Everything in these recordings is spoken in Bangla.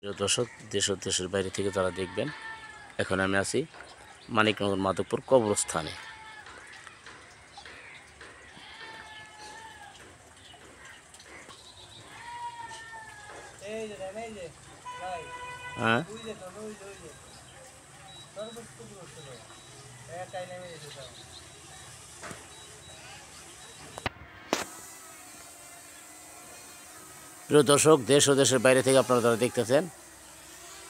প্রিয় দর্শক, দেশ ও দেশের বাইরে থেকে যারা দেখবেন, এখন আমি আছি মানিকনগর মাধবপুর কবরস্থানে। হ্যাঁ, প্রিয় দর্শক, দেশ ও দেশের বাইরে থেকে আপনারা যারা দেখতেছেন,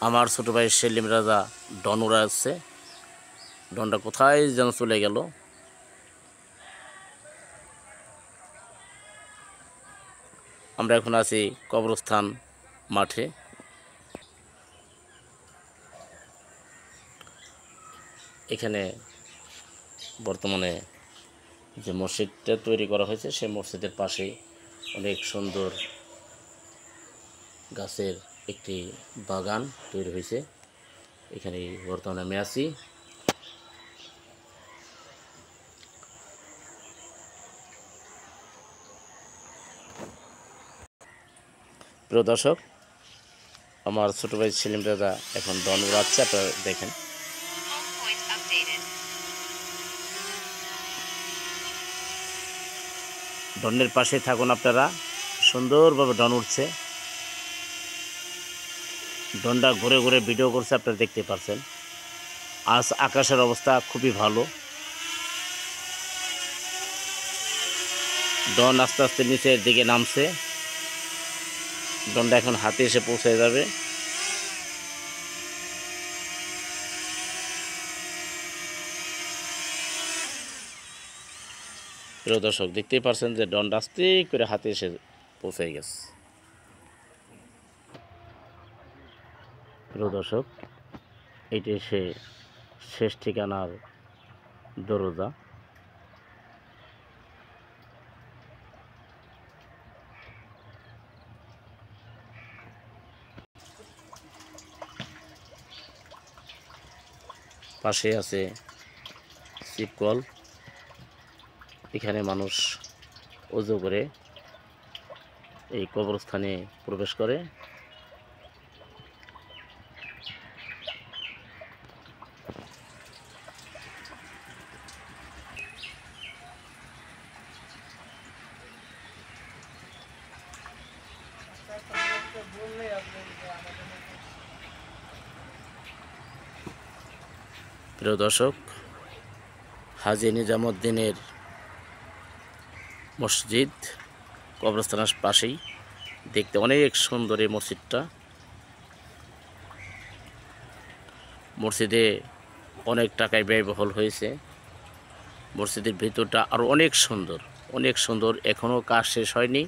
আমার ছোটো ভাই সেলিম রাজা ডন উড়া আসছে। ডনটা কোথায় যেন চলে গেল। আমরা এখন আছি কবরস্থান মাঠে। এখানে বর্তমানে যে মসজিদটা তৈরি করা হয়েছে, সেই মসজিদের পাশেই অনেক সুন্দর গাছের একটি বাগান তৈরি হয়েছে। এখানে বর্তমানে আমি আছি। প্রিয় দর্শক, আমার ছোটো ভাই সেলিম রাজা এখন ডন উড়াচ্ছে, আপনারা দেখেন। ডনের পাশে থাকুন আপনারা, সুন্দরভাবে ডন উঠছে। ডনটা ঘুরে ঘুরে ভিডিও করছে, আপনারা দেখতে পাচ্ছেন। আজ আকাশের অবস্থা খুবই ভালো। ডন আস্তে আস্তে নিচের দিকে নামছে। ডনটা এখন হাতে এসে পৌঁছে যাবে। প্রিয় দর্শক, দেখতেই পাচ্ছেন যে ডনটা আস্তে করে হাতে এসে পৌঁছে গেছে। প্রিয় দর্শক, এইটি সে শেষ ঠিকানার দরজা। পাশে আছে শিবকল। এখানে মানুষ ওযু করে এই কবরস্থানে প্রবেশ করে। প্রিয় দর্শক, হাজী নিজামুদ্দিনের মসজিদ কবরস্থানের পাশেই, দেখতে অনেক সুন্দর এই মসজিদটা। মসজিদে অনেক টাকায় ব্যয়বহুল হয়েছে। মসজিদের ভিতরটা আরও অনেক সুন্দর, অনেক সুন্দর। এখনও কাজ শেষ হয়নি,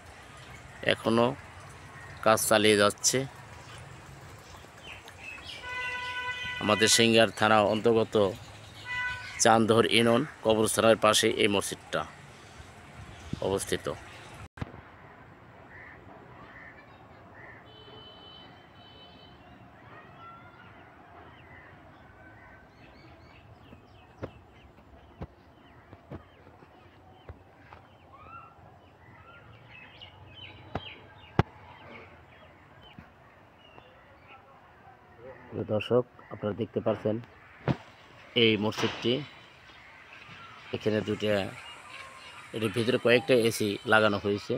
এখনও কাজ চালিয়ে যাচ্ছে। আমাদের সিংগার থানা অন্তর্গত চান্দহর ইউনিয়ন কবরস্থানের পাশে এই মসজিদটা অবস্থিত। দর্শক, আপনারা দেখতে পাচ্ছেন এই মসজিদটি। এখানে দুইটা, এটির ভিতরে কয়েকটা এসি লাগানো হয়েছে।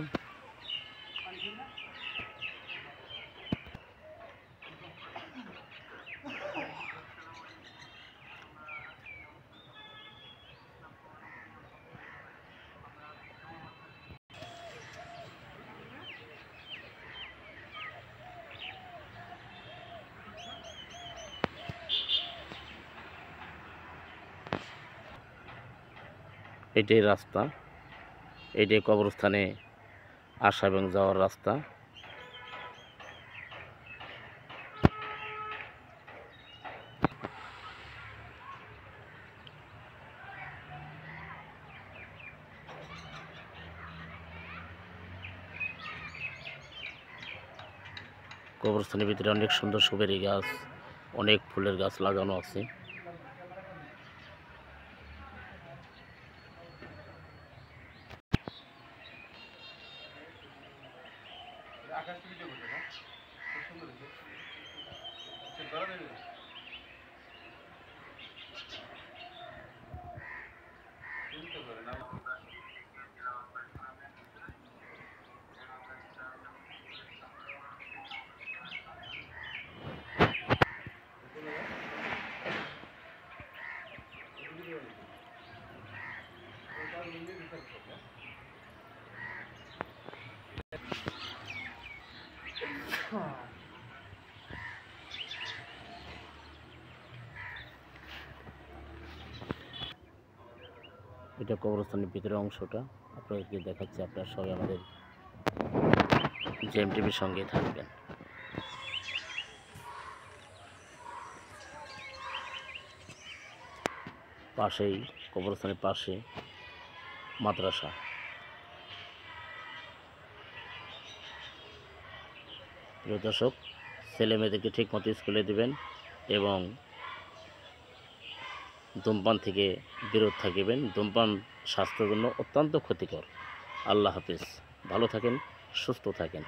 এটাই রাস্তা, এটাই কবরস্থানে আসা এবং যাওয়ার রাস্তা। কবরস্থানের ভিতরে অনেক সুন্দর সুপারি গাছ, অনেক ফুলের গাছ লাগানো আছে। এটা কবরস্থানের ভিতরের অংশটা আপনাদেরকে দেখাচ্ছি। আপনারা সবাই আমাদের জেএম টিভির সঙ্গে থাকবেন। পাশেই কবরস্থানের পাশে মাদ্রাসা। প্রিয় দর্শক, ছেলে মেয়েদেরকে ঠিক মতো স্কুলে দেবেন এবং ধূমপান থেকে বিরত থাকিবেন। ধূমপান স্বাস্থ্যের জন্য অত্যন্ত ক্ষতিকর। আল্লাহ হাফেজ। ভালো থাকেন, সুস্থ থাকেন।